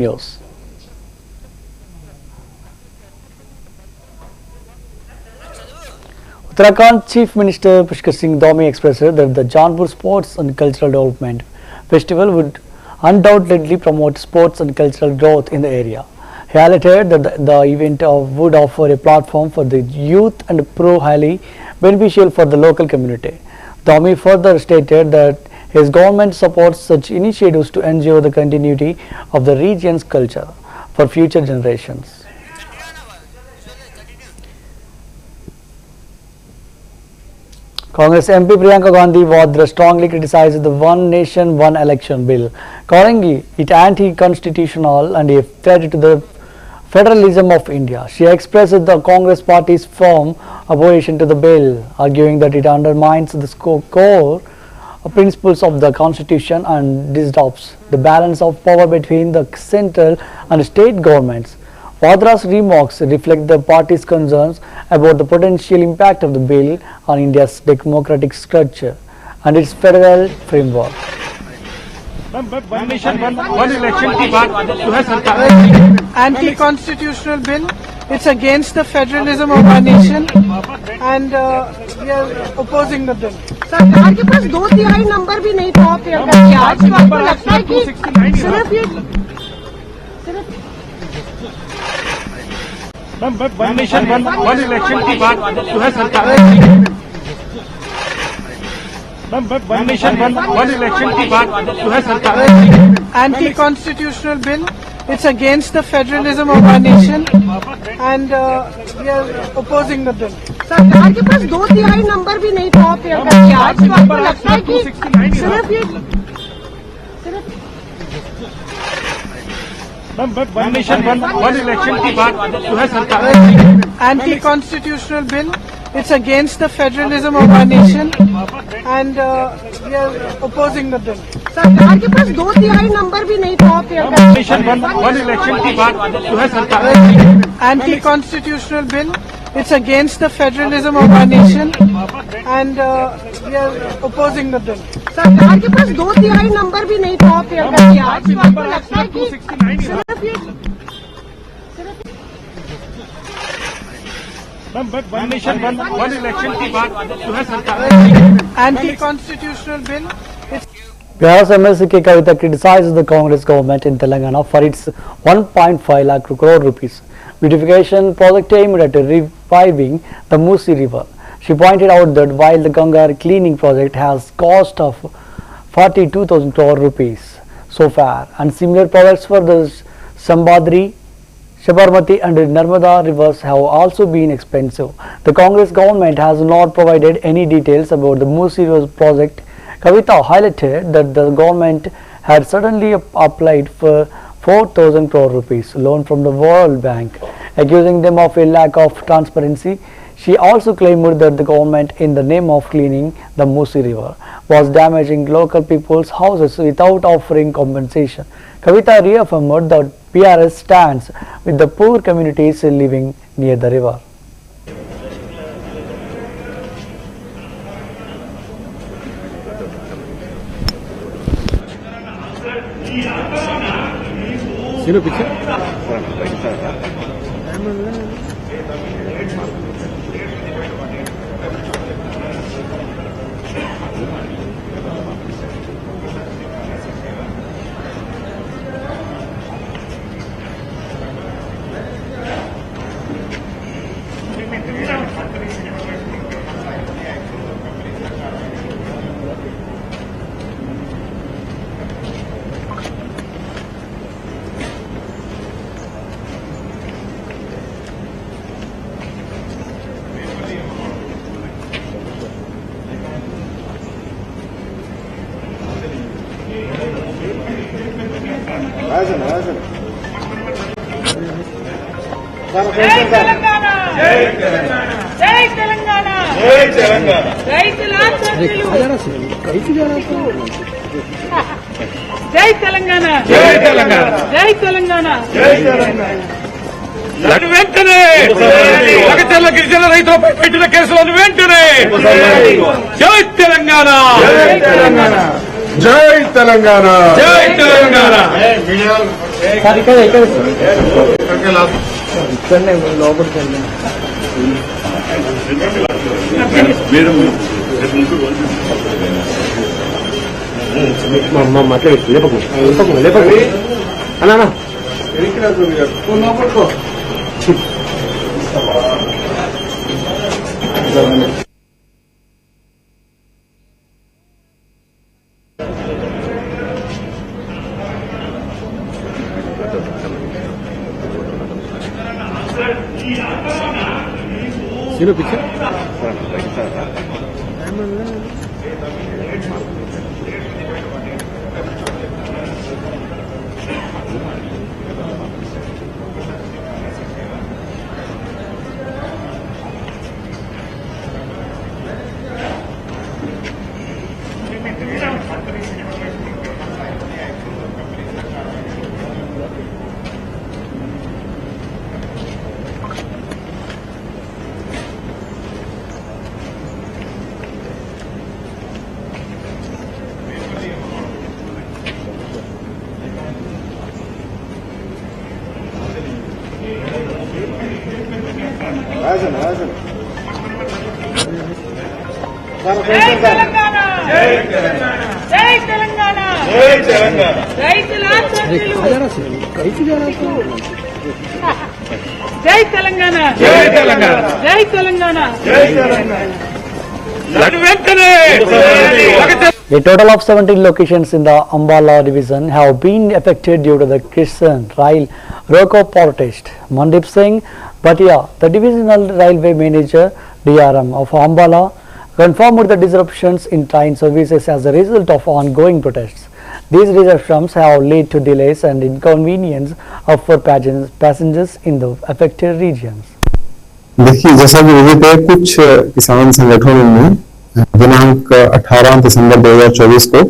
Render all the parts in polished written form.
News. Uttarakhand Chief Minister Pushkar Singh Dhami expressed that the Jaunpur Sports and Cultural Development Festival would undoubtedly promote sports and cultural growth in the area. He highlighted that the event would offer a platform for the youth and prove highly beneficial for the local community. Dhami further stated that his government supports such initiatives to ensure the continuity of the region's culture for future generations. Congress MP Priyanka Gandhi Vadra strongly criticized the One Nation One Election bill, calling it anti-constitutional and a threat to the federalism of India. She expressed the Congress party's firm opposition to the bill, arguing that it undermines the core principles of the constitution and disrupts the balance of power between the central and state governments. Vadra's remarks reflect the party's concerns about the potential impact of the bill on India's democratic structure and its federal framework. One nation, one election की बात जो है सरकार anti-constitutional bill. It's against the federalism of our nation, and we are opposing the bill. सरकार के पास 2/3 number भी नहीं था ऑफर करके आज तो आपको लगता है कि सिर्फ ये वन नेशन वन इलेक्शन की बात जो है सरकार वन नेशन वन इलेक्शन की बात जो है सरकार anti-constitutional bill. It's against the federalism of our nation, and we are opposing the bill. सरकार के पास 2/3 नंबर भी नहीं था ऑफर करके आज तो आपको लगता है कि सिर्फ ये वन नेशन वन इलेक्शन की बात जो है सरकार anti-constitutional bill. It's against the federalism of our nation, and we are opposing the bill. सरकार के पास 2/3 नंबर भी नहीं था ऑफर करके नेशन वन इलेक्शन की बात जो है सरकार anti-constitutional bill. It's against the federalism of our nation, and we are opposing the bill. सरकार के पास 2/3 नंबर भी नहीं था ऑफर करके आज तो आपको लगता है कि सिर्फ ये वन नेशन वन इलेक्शन की बात जो है सरकार anti-constitutional bill. Bihar MLC K. Kavita criticized the Congress government in Telangana for its 1.5 lakh crore rupees beautification project aimed at reviving the Musi River. She pointed out that while the Ganga cleaning project has cost of 42,000 crore rupees so far, and similar projects for the Sambadri, Sabarmati and Narmada rivers have also been expensive, the Congress government has not provided any details about the Musi River project. Kavita highlighted that the government had suddenly applied for 4,000 crore rupees loan from the World Bank, accusing them of a lack of transparency. She also claimed that the government, in the name of cleaning the Musi River, was damaging local people's houses without offering compensation. Kavita reaffirmed that PRS stands with the poor communities living near the river. జై తెలంగాణ జై తెలంగాణ జై తెలంగాణ జై తెలంగాణ రైతుల జై తెలంగాణ జై తెలంగాణ జై తెలంగాణ జై తెలంగాణ వెంటనే అగచర్ల గిరిజన రైతులపై పెట్టిన కేసులను వెంటనే జై తెలంగాణ జై తెలంగాణ जय तेलंगाना जय तेलंगाना సార్ ఇక్కడ మాట్లాడి లేపకు అన్నా सीनो पीछे జై తెలంగాణ జై తెలంగాణ జై తెలంగాణ జై తెలంగాణ రైతుల జై తెలంగాణ జై తెలంగాణ జై తెలంగాణ జై Telangana A total of 17 locations in the Ambala division have been affected due to the Kishan Rail Roko protest. Mandip Singh Bhatia, the divisional railway manager DRM of Ambala, confirmed the disruptions in train services as a result of ongoing protests. These disruptions have led to delays and inconvenience for passengers in the affected regions. देखिए, जैसा कि विदित है, कुछ किसान संगठनों ने दिनांक 18 दिसंबर 2024 को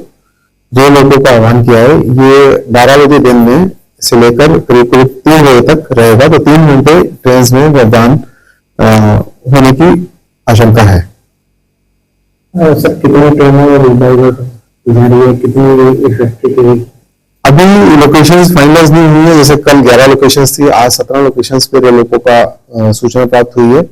जो लोगों का आह्वान किया है, ये 12 बजे दिन में से लेकर करीब 3 बजे तक रहेगा, तो 3 घंटे ट्रेन में व्यवधान होने की आशंका है। सर, कितने ट्रेनों कितनी अभी लोकेशंस फाइनलाइज नहीं हुई है। जैसे कल 11 लोकेशंस थी, आज 17 लोकेशंस पे लोगों का सूचना प्राप्त हुई है।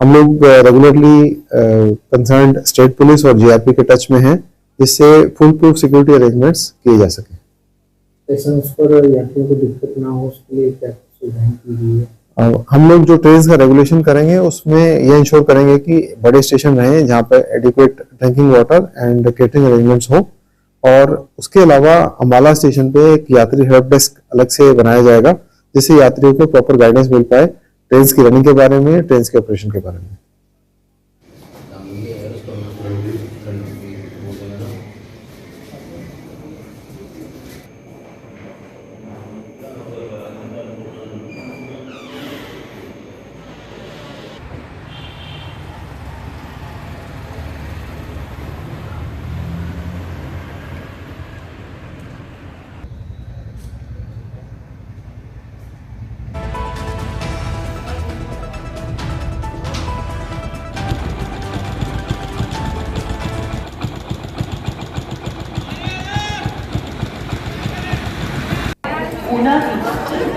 हम लोग रेगुलरली कंसर्न्ड स्टेट पुलिस और जीआरपी के टच में हैं, जिससे फुल प्रूफ सिक्योरिटी अरेंजमेंट्स किए जा सके। स्टेशंस पर यात्रियों को दिक्कत ना हो, उसके लिए क्या सुविधाएं की गई है? हम लोग जो ट्रेन का रेगुलेशन करेंगे, उसमें ये इंश्योर करेंगे कि बड़े स्टेशन रहे जहाँ पर adequate drinking water and catering arrangements हो, और उसके अलावा अम्बाला स्टेशन पे एक यात्री हेल्प डेस्क अलग से बनाया जाएगा, जिससे यात्रियों को प्रॉपर गाइडेंस मिल पाए ट्रेन की रनिंग के बारे में, ट्रेन के ऑपरेशन के बारे में।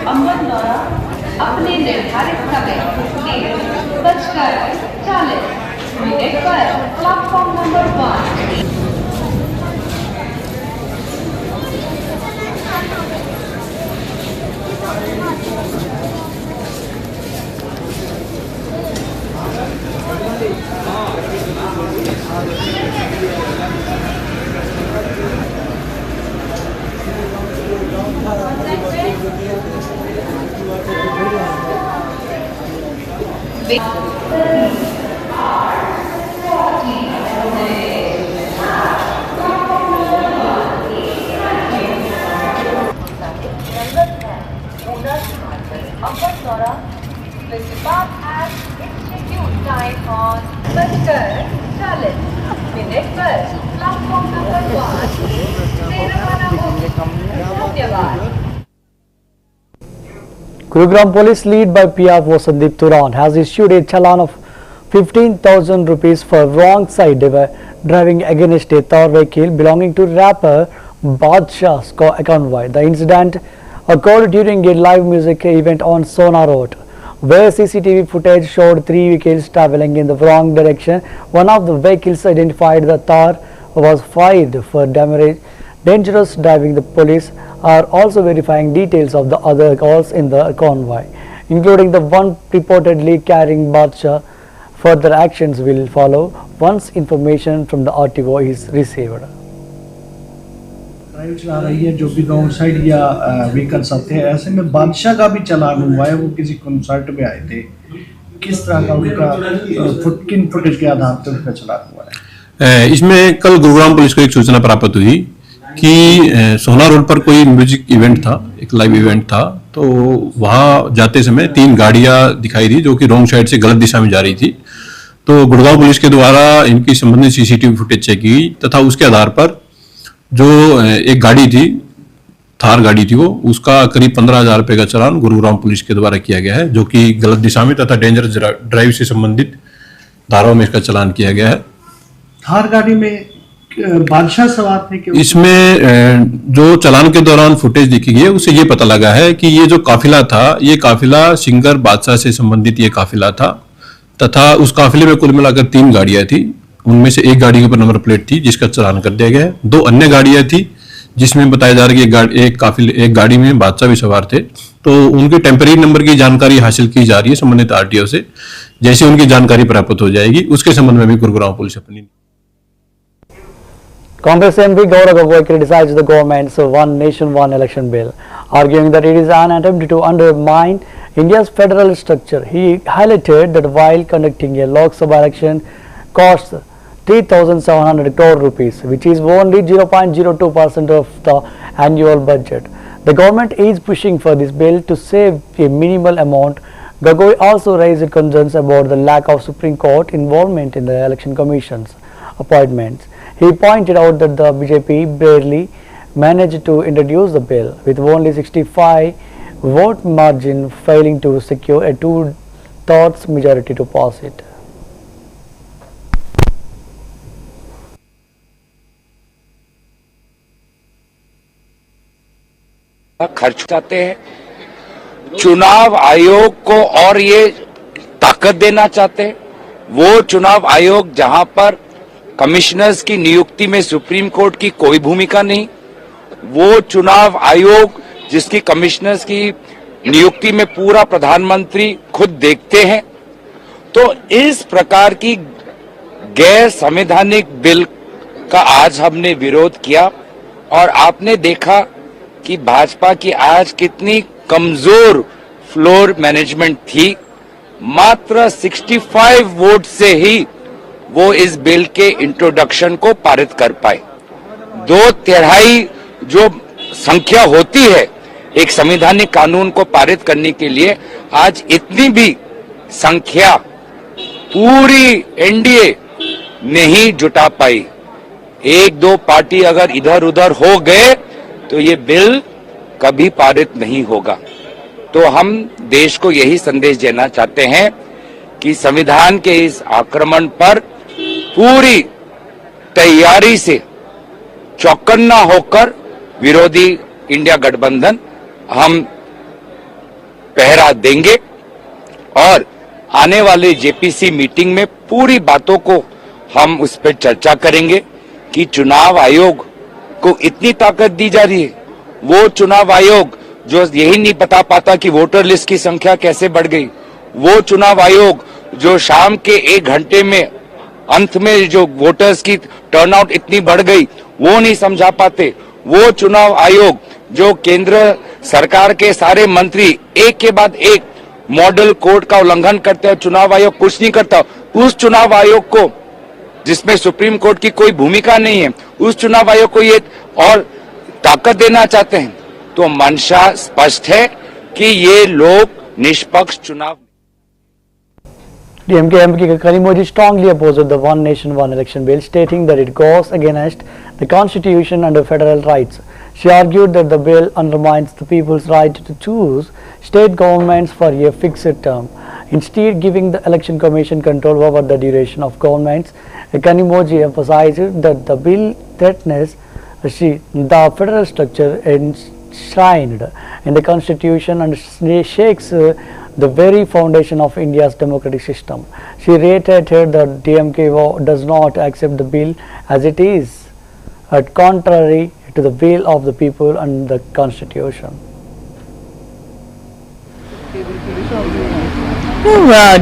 अमन द्वारा अपने निर्धारित समय 1:40 पर platform number 1 Gurugram Police, led by PRO Sandeep Turan, has issued a challan of 15,000 rupees for wrong side driving against a Thar vehicle belonging to rapper Badshah's convoy. The incident occurred during a live music event on Sona Road, where CCTV footage showed 3 vehicles traveling in the wrong direction. One of the vehicles identified the Thar was fired for dangerous driving. The police are also verifying details of the other cars in the convoy, including the one reportedly carrying Badshah. Further actions will follow once information from the RTO is received. Drive चला रही है जो भी wrong side या vehicles आते हैं, ऐसे में बादशाह का भी चालान हुआ है। वो किसी कंसर्ट में आए थे, किस तरह का उनका किन फुटेज के आधार पर उनका चालान हुआ है? इसमें कल गुरुग्राम पुलिस को एक सूचना प्राप्त हुई कि सोना रोड पर कोई म्यूजिक इवेंट था, एक लाइव इवेंट था। तो वहां जाते समय 3 गाड़ियां दिखाई दी जो कि रॉन्ग साइड से गलत दिशा में जा रही थी। तो गुड़गांव पुलिस के द्वारा इनकी संबंधित सीसीटीवी फुटेज चेक की तथा उसके आधार पर जो एक गाड़ी थी, थार गाड़ी थी, वो उसका करीब 15,000 रुपए का चालान गुरुग्राम पुलिस के द्वारा किया गया है, जो कि गलत दिशा में तथा डेंजरस ड्राइव से संबंधित धाराओं में इसका चालान किया गया है। थार गाड़ी में बादशाह सवार थे कि इसमें जो चालान के दौरान फुटेज देखी गई है उससे ये पता लगा है कि ये जो काफिला था, ये काफिला सिंगर बादशाह से संबंधित ये काफिला था तथा उस काफिले में कुल मिलाकर 3 गाड़ियां थी। उनमें से एक गाड़ी के ऊपर नंबर प्लेट थी जिसका चालान कर दिया गया है। 2 अन्य गाड़ियां थी जिसमें बताया जा रहा है कि एक गाड़ी में बादशाह भी सवार थे। तो उनके टेम्परेरी नंबर की जानकारी हासिल की जा रही है संबंधित आरटीओ से। जैसे उनकी जानकारी प्राप्त हो जाएगी उसके संबंध में भी गुरुग्राम पुलिस अपनी Congress MP Gaurav Gogoi criticized the government's One Nation One Election bill, arguing that it is an attempt to undermine India's federal structure. He highlighted that while conducting a Lok Sabha election costs 3,700 crore rupees, which is only 0.02% of the annual budget, the government is pushing for this bill to save a minimal amount. Gogoi also raised concerns about the lack of Supreme Court involvement in the Election Commission's appointments. He pointed out that the BJP barely managed to introduce the bill, with only 65 vote margin failing to secure a 2/3 majority to pass it. खर्च चाहते हैं, चुनाव आयोग को और ये ताकत देना चाहते हैं। वो चुनाव आयोग जहां पर कमिश्नर्स की नियुक्ति में सुप्रीम कोर्ट की कोई भूमिका नहीं, वो चुनाव आयोग जिसकी कमिश्नर्स की नियुक्ति में पूरा प्रधानमंत्री खुद देखते हैं। तो इस प्रकार की गैर संवैधानिक बिल का आज हमने विरोध किया और आपने देखा कि भाजपा की आज कितनी कमजोर फ्लोर मैनेजमेंट थी। मात्र 65 वोट से ही वो इस बिल के इंट्रोडक्शन को पारित कर पाए। 2/3 जो संख्या होती है एक संवैधानिक कानून को पारित करने के लिए, आज इतनी भी संख्या पूरी एनडीए नहीं जुटा पाई। 1-2 पार्टी अगर इधर उधर हो गए तो ये बिल कभी पारित नहीं होगा। तो हम देश को यही संदेश देना चाहते हैं कि संविधान के इस आक्रमण पर पूरी तैयारी से चौकन्ना होकर विरोधी इंडिया गठबंधन हम पहरा देंगे और आने वाले जेपीसी मीटिंग में पूरी बातों को हम उस पर चर्चा करेंगे कि चुनाव आयोग को इतनी ताकत दी जा रही है। वो चुनाव आयोग जो यही नहीं बता पाता कि वोटर लिस्ट की संख्या कैसे बढ़ गई, वो चुनाव आयोग जो शाम के 1 घंटे में अंत में जो वोटर्स की टर्नआउट इतनी बढ़ गई वो नहीं समझा पाते, वो चुनाव आयोग जो केंद्र सरकार के सारे मंत्री एक के बाद एक मॉडल कोड का उल्लंघन करते हैं, चुनाव आयोग कुछ नहीं करता। उस चुनाव आयोग को जिसमें सुप्रीम कोर्ट की कोई भूमिका नहीं है, उस चुनाव आयोग को ये और ताकत देना चाहते हैं। तो मंशा स्पष्ट है कि ये लोग निष्पक्ष चुनाव। DMK MP Kanimoji strongly opposed the One Nation One Election bill, stating that it goes against the constitution and federal rights. She argued that the bill undermines the people's right to choose state governments for a fixed term. instead giving the Election Commission control over the duration of governments. Kanimoji emphasized that the bill threatens the federal structure enshrined in the Constitution and shakes the very foundation of India's democratic system. She reiterated that DMK does not accept the bill as it is, contrary to the will of the people and the Constitution.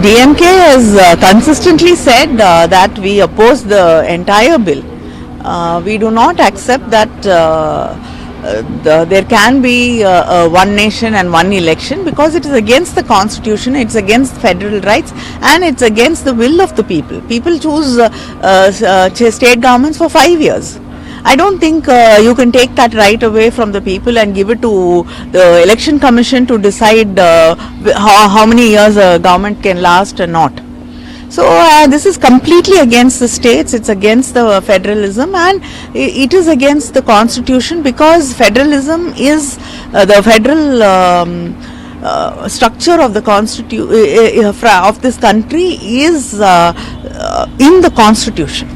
DMK has consistently said that we oppose the entire bill. We do not accept that there can be one nation and one election, because it is against the constitution, it's against federal rights, and it's against the will of the people. People choose state governments for 5 years. I don't think you can take that right away from the people and give it to the election commission to decide how many years a government can last or not. So this is completely against the states, it's against the federalism, and it is against the constitution, because federalism is the federal structure of the of this country is in the constitution.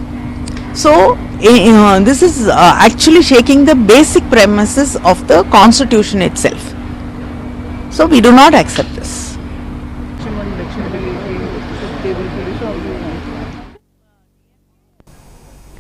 So this is actually shaking the basic premises of the constitution itself. So we do not accept this.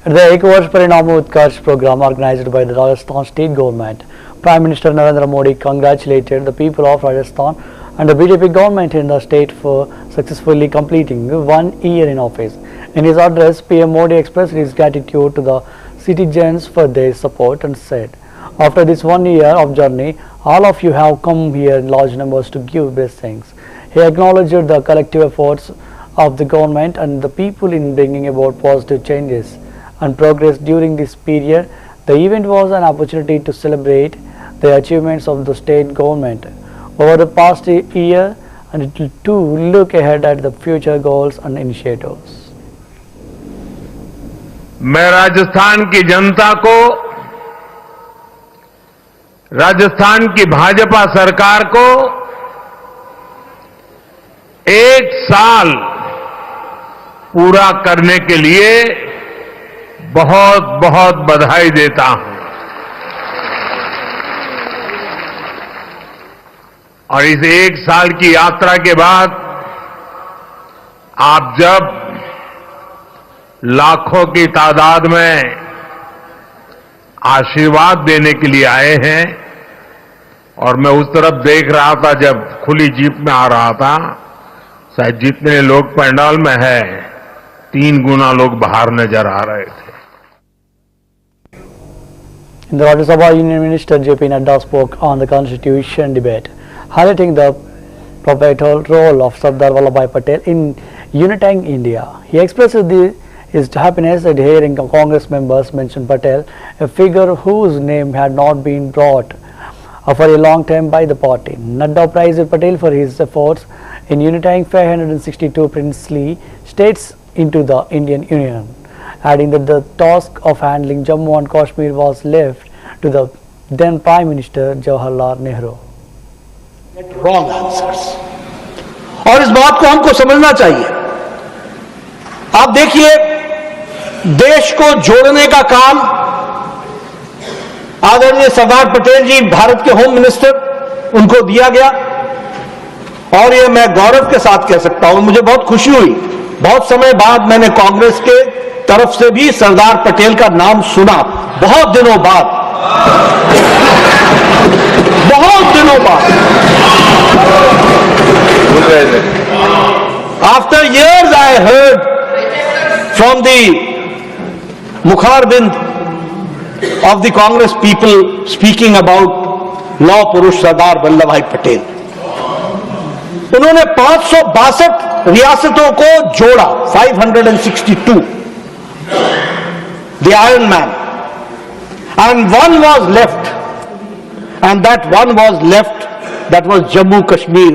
At the Ek Varsh Parinam Utkarsh program organized by the Rajasthan state government, Prime Minister Narendra Modi congratulated the people of Rajasthan and the BJP government in the state for successfully completing 1 year in office. In his address, PM Modi expressed his gratitude to the citizens for their support and said, "After this 1 year of journey, all of you have come here in large numbers to give blessings." He acknowledged the collective efforts of the government and the people in bringing about positive changes and progress during this period. The event was an opportunity to celebrate the achievements of the state government over the past year and to look ahead at the future goals and initiatives. मैं राजस्थान की जनता को, राजस्थान की भाजपा सरकार को 1 साल पूरा करने के लिए बहुत बहुत बधाई देता हूं। और इस 1 साल की यात्रा के बाद आप जब लाखों की तादाद में आशीर्वाद देने के लिए आए हैं, और मैं उस तरफ देख रहा था जब खुली जीप में आ रहा था, शायद जितने लोग पंडाल में है 3 गुना लोग बाहर नजर आ रहे थे। In the Rajya Sabha, Union Minister J.P. Nadda spoke on the Constitution debate, highlighting the pivotal role of Sardar Vallabhbhai Patel in unifying India. He expressed his happiness at hearing Congress members mention Patel, a figure whose name had not been brought for a long time by the party. Nadda praised Patel for his efforts in unifying 562 princely states into the Indian Union, adding that the task of handling Jammu and Kashmir was left to the then Prime Minister Jawaharlal Nehru. Wrong answers. और इस बात को हमको समझना चाहिए। आप देखिए, देश को जोड़ने का काम आदरणीय सरदार पटेल जी, भारत के होम मिनिस्टर, उनको दिया गया, और ये मैं गौरव के साथ कह सकता हूं, मुझे बहुत खुशी हुई। बहुत समय बाद मैंने कांग्रेस के तरफ से भी सरदार पटेल का नाम सुना, बहुत दिनों बाद, बहुत दिनों बाद। After years I heard from the Mukharbin of the Congress people speaking about Law Purush Sardar Vallabhbhai Patel. उन्होंने 562 रियासतों को जोड़ा, 562, the Iron Man, and one was left, and that one was left, that was Jammu Kashmir,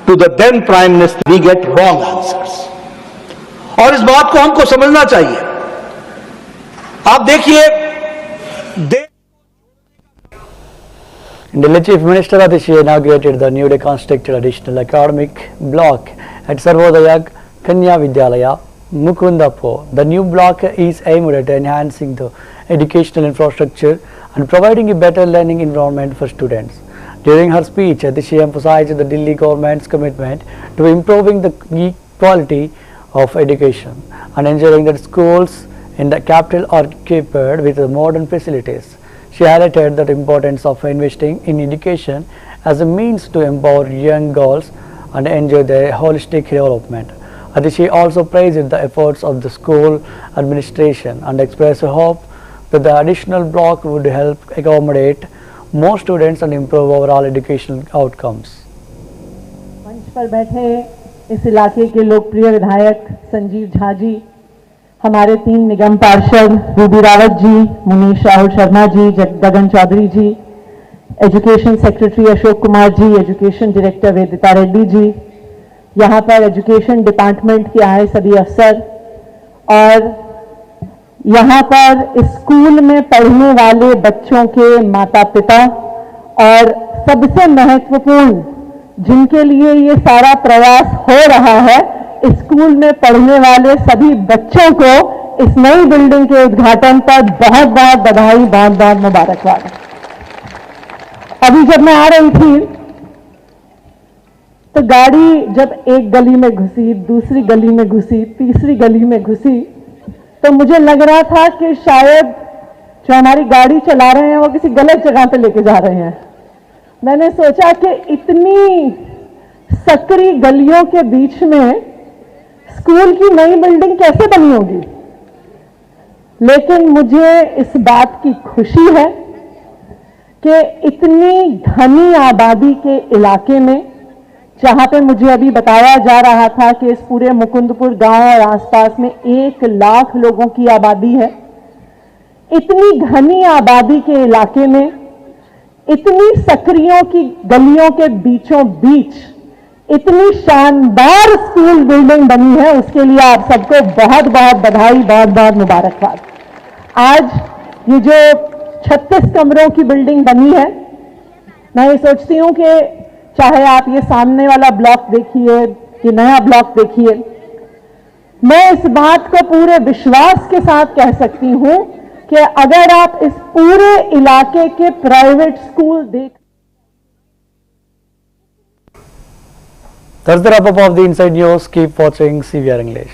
to the then Prime Minister. We get wrong answers, और इस बात को हमको समझना चाहिए। आप देखिए, Delhi Chief Minister Atishi inaugurated the newly constructed additional academic block at Sarvodaya Kanya Vidyalaya, Mukundapur. The new block is aimed at enhancing the educational infrastructure and providing a better learning environment for students. During her speech, she emphasized the Delhi government's commitment to improving the quality of education and ensuring that schools in the capital are equipped with modern facilities. She highlighted the importance of investing in education as a means to empower young girls and enjoy their holistic development. She also praised the efforts of the school administration and expressed hope that the additional block would help accommodate more students and improve overall educational outcomes. मंच पर बैठे इस इलाके के लोकप्रिय विधायक संजीव झा जी, हमारे 3 निगम पार्षद रूबी रावत जी, मुनीश राहुल शर्मा जी, गगन चौधरी जी, education secretary Ashok Kumar ji, education director वेदिता Reddy ji, यहाँ पर एजुकेशन डिपार्टमेंट के आए सभी अफसर और यहाँ पर स्कूल में पढ़ने वाले बच्चों के माता पिता और सबसे महत्वपूर्ण जिनके लिए ये सारा प्रयास हो रहा है, स्कूल में पढ़ने वाले सभी बच्चों को इस नई बिल्डिंग के उद्घाटन पर बहुत बहुत बधाई, बहुत बहुत मुबारकबाद। अभी जब मैं आ रही थी तो गाड़ी जब एक गली में घुसी, दूसरी गली में घुसी, तीसरी गली में घुसी, तो मुझे लग रहा था कि शायद जो हमारी गाड़ी चला रहे हैं वो किसी गलत जगह पे लेके जा रहे हैं। मैंने सोचा कि इतनी सकरी गलियों के बीच में स्कूल की नई बिल्डिंग कैसे बनी होगी, लेकिन मुझे इस बात की खुशी है कि इतनी घनी आबादी के इलाके में, जहां पे मुझे अभी बताया जा रहा था कि इस पूरे मुकुंदपुर गांव और आसपास में 1 लाख लोगों की आबादी है, इतनी घनी आबादी के इलाके में इतनी सकरियों की गलियों के बीचों बीच इतनी शानदार स्कूल बिल्डिंग बनी है, उसके लिए आप सबको बहुत बहुत बधाई, बहुत बहुत मुबारकबाद। आज ये जो 36 कमरों की बिल्डिंग बनी है, मैं ये सोचती हूं कि चाहे आप ये सामने वाला ब्लॉक देखिए कि नया ब्लॉक देखिए, मैं इस बात को पूरे विश्वास के साथ कह सकती हूं कि अगर आप इस पूरे इलाके के प्राइवेट स्कूल देख। That's the wrap up of the Inside News. Keep watching CVR English.